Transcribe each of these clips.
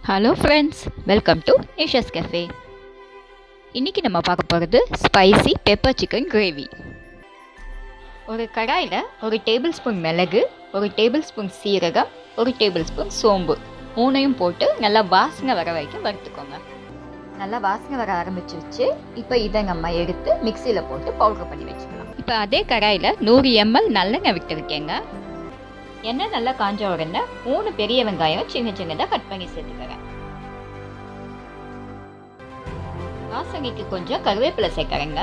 Hello friends, welcome to Nisha's cafe. இன்றைக்கி நம்ம பார்க்க போகிறது ஸ்பைசி பெப்பர் சிக்கன் கிரேவி. ஒரு கடாயில் ஒரு டேபிள் ஸ்பூன் மிளகு, ஒரு டேபிள் ஸ்பூன் சீரகம், ஒரு டேபிள் ஸ்பூன் சோம்பு மூணையும் போட்டு நல்லா வாசனை வர வரைக்கும் வறுத்துக்கோங்க. நல்லா வாசனை வர ஆரம்பிச்சிருச்சு. இப்போ இதை நம்ம எடுத்து மிக்சியில் போட்டு பவுடர் பண்ணி வச்சுக்கலாம். இப்போ அதே கடாயில் 100 ml நல்லெண்ணெய் விட்டுருக்கேங்க. எண்ணெய் நல்லா காஞ்ச உடனே 3 பெரிய வெங்காயம் சின்ன சின்னதாக கட் பண்ணி சேர்த்துக்கிறேன். வாசனைக்கு கொஞ்சம் கருவேப்பிலை சேர்க்கறேங்க.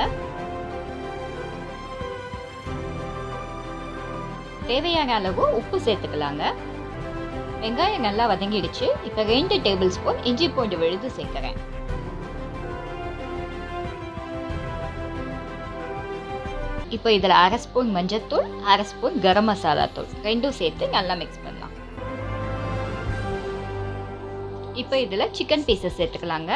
தேவையான அளவு உப்பு சேர்த்துக்கலாங்க. வெங்காயம் நல்லா வதங்கிடுச்சு. இப்போ 2 டேபிள் ஸ்பூன் இஞ்சி பூண்டு விழுது சேர்க்கிறேன். இப்போ இதில் 1/2 ஸ்பூன் மஞ்சள்தூள், 1/2 ஸ்பூன் கரம் மசாலா தூள் ரெண்டும் சேர்த்து நல்லா மிக்ஸ் பண்ணலாம். இப்போ இதில் சிக்கன் பீசஸ் சேர்த்துக்கலாங்க.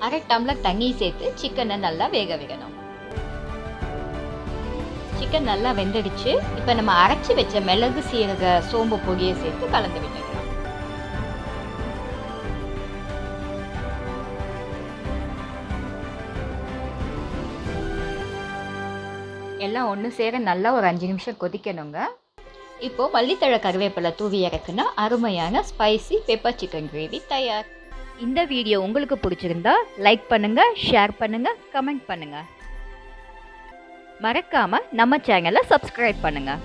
1/2 டம்ளர் தண்ணி சேர்த்து சிக்கனை நல்லா வேக வைக்கணும். சிக்கன் நல்லா வெந்துடுச்சு. இப்போ நம்ம அரைச்சி வச்ச மிளகு சீரக சோம்பு பொடியை சேர்த்து கலந்து விட்டுக்கலாம். எல்லாம் ஒன்று சேர நல்லா ஒரு 5 நிமிஷம் கொதிக்கணுங்க. இப்போது மல்லித்தழை கருவேப்பிலை தூவி இறக்குனா அருமையான ஸ்பைசி பெப்பர் சிக்கன் கிரேவி தயார். இந்த வீடியோ உங்களுக்கு பிடிச்சிருந்தா லைக் பண்ணுங்கள், ஷேர் பண்ணுங்கள், கமெண்ட் பண்ணுங்கள். மறக்காமல் நம்ம சேனலை சப்ஸ்கிரைப் பண்ணுங்கள்.